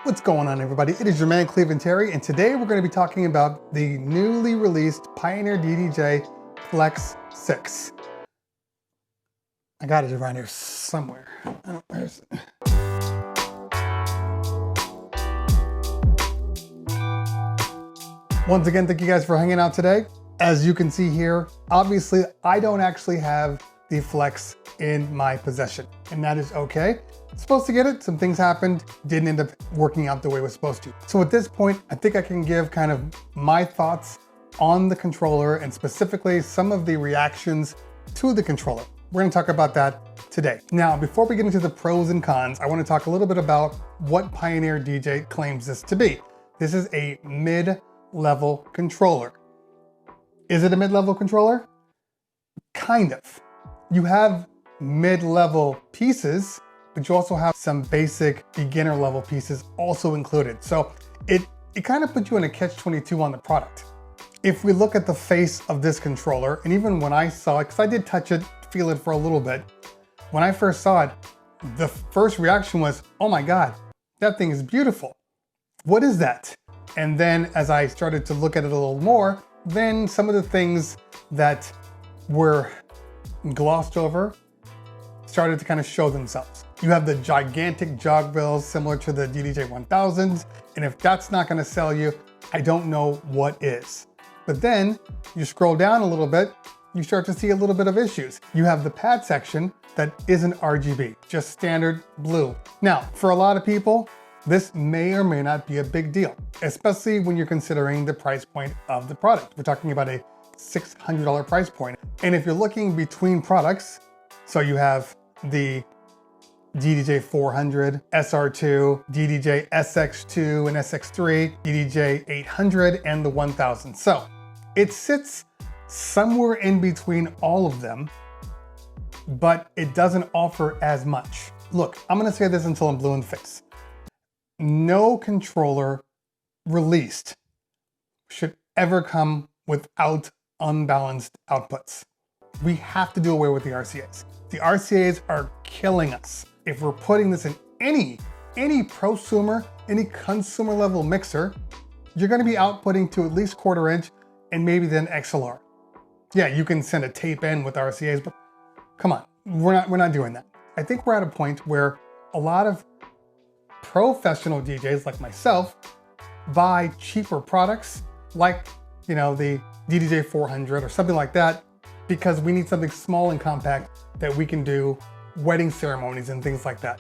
What's going on, everybody? It is your man Cleveland Terry, and today we're going to be talking about the newly released Pioneer DDJ FLX6. I got it around here somewhere. Where's it? Once again, thank you guys for hanging out today. As you can see here, obviously I don't actually have the Flex in my possession, and that is okay. Supposed to get it, some things happened, didn't end up working out the way it was supposed to. So at this point, I think I can give kind of my thoughts on the controller and specifically some of the reactions to the controller. We're gonna talk about that today. Now, before we get into the pros and cons, I wanna talk a little bit about what Pioneer DJ claims this to be. This is a mid-level controller. Is it a mid-level controller? Kind of. You have mid-level pieces, but you also have some basic beginner level pieces also included. So it kind of puts you in a catch-22 on the product. If we look at the face of this controller, and even when I saw it, because I did touch it, feel it for a little bit, when I first saw it, the first reaction was, oh my God, that thing is beautiful. What is that? And then as I started to look at it a little more, then some of the things that were glossed over started to kind of show themselves. You have the gigantic jog bills similar to the DDJ 1000s, and if that's not going to sell you, I don't know what is. But then you scroll down a little bit, you start to see a little bit of issues. You have the pad section that isn't RGB, just standard blue. Now, for a lot of people, this may or may not be a big deal, especially when you're considering the price point of the product. We're talking about a $600 price point. And if you're looking between products, so you have the DDJ 400, SR2, DDJ SX2 and SX3, DDJ 800, and the 1000. So it sits somewhere in between all of them, but it doesn't offer as much. Look, I'm gonna say this until I'm blue in the face. No controller released should ever come without unbalanced outputs. We have to do away with the RCAs. The RCAs are killing us. If we're putting this in any prosumer, any consumer level mixer, you're gonna be outputting to at least 1/4 inch and maybe then XLR. Yeah, you can send a tape in with RCAs, but come on, we're not doing that. I think we're at a point where a lot of professional DJs like myself buy cheaper products like, you know, the DDJ 400 or something like that, because we need something small and compact that we can do wedding ceremonies and things like that.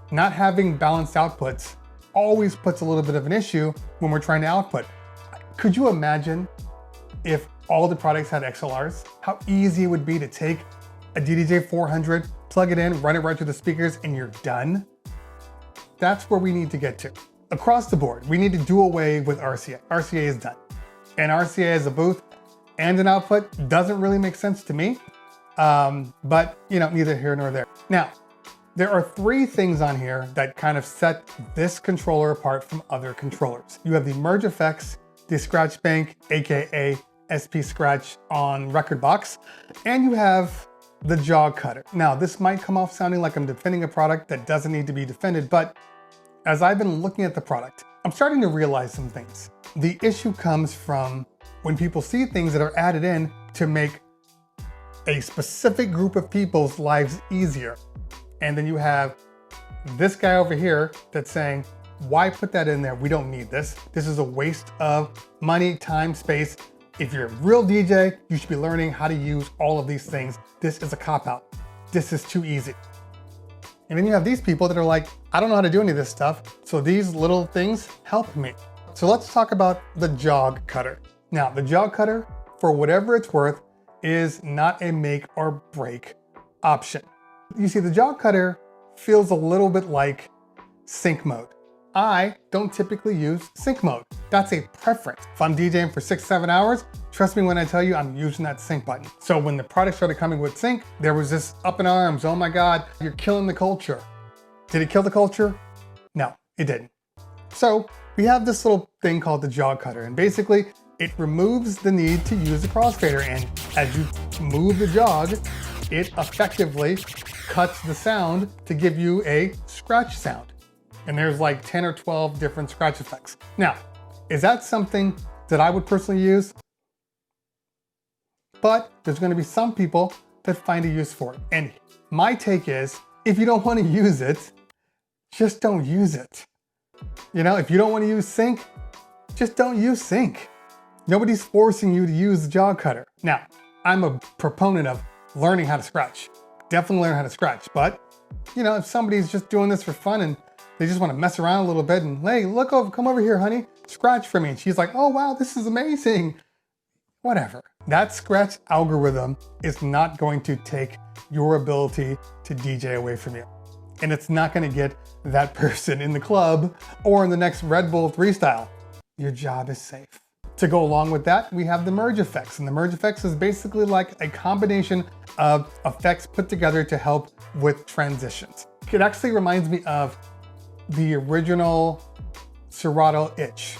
Not having balanced outputs always puts a little bit of an issue when we're trying to output. Could you imagine if all the products had XLRs? How easy it would be to take a DDJ 400, plug it in, run it right to the speakers, and you're done? That's where we need to get to. Across the board, we need to do away with RCA. RCA is done. And RCA as a booth and an output doesn't really make sense to me. But you know, neither here nor there. Now, there are 3 things on here that kind of set this controller apart from other controllers. You have the merge effects, the scratch bank, AKA SP scratch on record box, and you have the jog cutter. Now, this might come off sounding like I'm defending a product that doesn't need to be defended, but as I've been looking at the product, I'm starting to realize some things. The issue comes from when people see things that are added in to make a specific group of people's lives easier. And then you have this guy over here that's saying, why put that in there? We don't need this. This is a waste of money, time, space. If you're a real DJ, you should be learning how to use all of these things. This is a cop-out. This is too easy. And then you have these people that are like, I don't know how to do any of this stuff, so these little things help me. So let's talk about the jog cutter. Now, the jog cutter, for whatever it's worth, is not a make or break option. You see, the jog cutter feels a little bit like sync mode. I don't typically use sync mode. That's a preference. If I'm DJing for 6-7 hours, trust me when I tell you I'm using that sync button. So when the product started coming with sync, there was this up in arms, oh my God, you're killing the culture. Did it kill the culture? No, it didn't. So we have this little thing called the jog cutter, and basically it removes the need to use the crossfader, and as you move the jog, it effectively cuts the sound to give you a scratch sound. and there's like 10 or 12 different scratch effects. Now, is that something that I would personally use? But there's gonna be some people that find a use for it. And my take is, if you don't wanna use it, just don't use it. You know, if you don't wanna use sync, just don't use sync. Nobody's forcing you to use the jog cutter. Now, I'm a proponent of learning how to scratch. Definitely learn how to scratch, but you know, if somebody's just doing this for fun and they just want to mess around a little bit and, hey, look over, come over here, honey, scratch for me. And she's like, oh wow, this is amazing. Whatever. That scratch algorithm is not going to take your ability to DJ away from you. And it's not going to get that person in the club or in the next Red Bull freestyle. Your job is safe. To go along with that, we have the merge effects. And the merge effects is basically like a combination of effects put together to help with transitions. It actually reminds me of the original Serato Itch.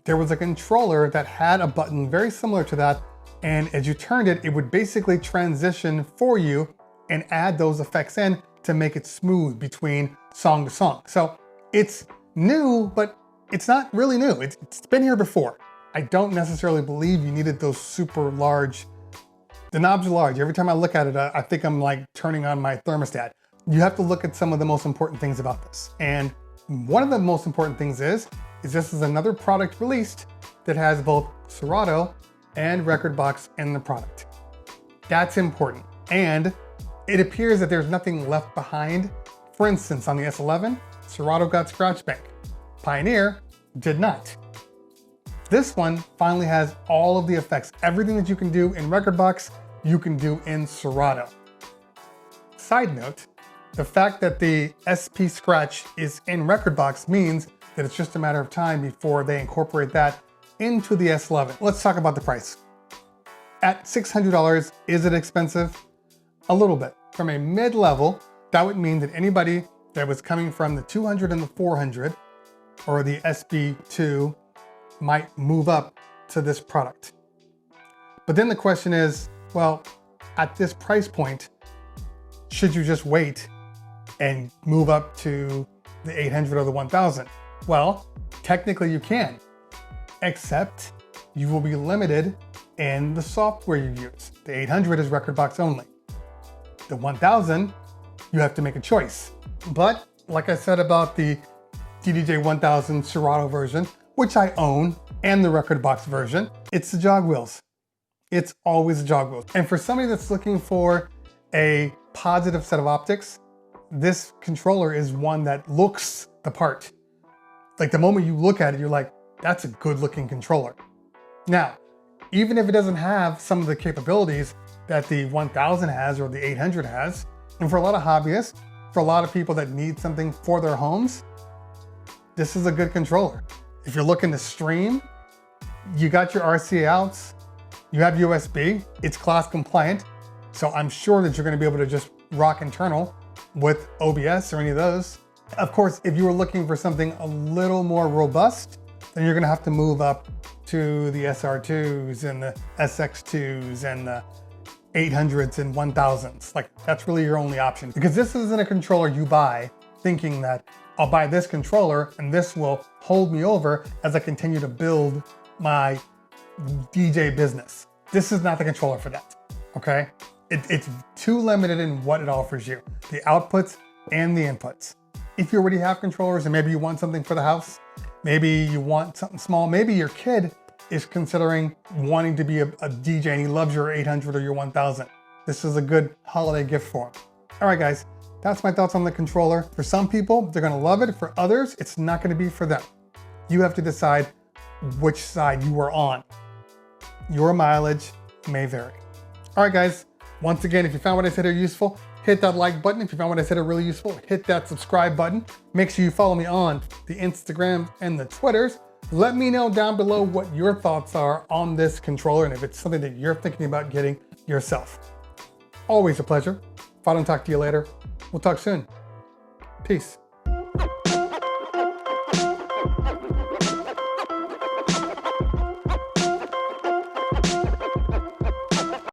There was a controller that had a button very similar to that, and as you turned it, it would basically transition for you and add those effects in to make it smooth between song to song. So it's new, but it's not really new. It's been here before. I don't necessarily believe you needed those super large. The knobs are large. Every time I look at it, I think I'm like turning on my thermostat. You have to look at some of the most important things about this. And one of the most important things is this is another product released that has both Serato and Rekordbox in the product. That's important. And it appears that there's nothing left behind. For instance, on the S11, Serato got Scratch Bank. Pioneer did not. This one finally has all of the effects. Everything that you can do in Rekordbox, you can do in Serato. Side note, the fact that the SP Scratch is in Rekordbox means that it's just a matter of time before they incorporate that into the S11. Let's talk about the price. At $600, is it expensive? A little bit. From a mid-level, that would mean that anybody that was coming from the 200 and the 400 or the SB2 might move up to this product. But then the question is, well, at this price point, should you just wait and move up to the 800 or the 1000? Well, technically you can, except you will be limited in the software you use. The 800 is Rekordbox only. The 1000, you have to make a choice. But like I said about the DDJ 1000 Serato version, which I own, and the Rekordbox version, it's the jog wheels. It's always the jog wheels. And for somebody that's looking for a positive set of optics, this controller is one that looks the part. Like the moment you look at it, you're like, that's a good looking controller. Now, even if it doesn't have some of the capabilities that the 1000 has or the 800 has, and for a lot of hobbyists, for a lot of people that need something for their homes, this is a good controller. If you're looking to stream, you got your RCA outs, you have USB, it's class compliant, so I'm sure that you're gonna be able to just rock internal with OBS or any of those. Of course, if you were looking for something a little more robust, then you're gonna have to move up to the SR2s and the SX2s and the 800s and 1000s. Like, that's really your only option. Because this isn't a controller you buy thinking that I'll buy this controller and this will hold me over as I continue to build my DJ business. This is not the controller for that, okay? It's too limited in what it offers you, the outputs and the inputs. If you already have controllers and maybe you want something for the house, maybe you want something small, maybe your kid is considering wanting to be a DJ and he loves your 800 or your 1000. This is a good holiday gift for him. All right, guys, that's my thoughts on the controller. For some people, they're gonna love it. For others, it's not gonna be for them. You have to decide which side you are on. Your mileage may vary. All right, guys, once again, if you found what I said here useful, hit that like button. If you found what I said here really useful, hit that subscribe button. Make sure you follow me on the Instagram and the Twitters. Let me know down below what your thoughts are on this controller and if it's something that you're thinking about getting yourself. Always a pleasure. If I don't talk to you later, we'll talk soon. Peace.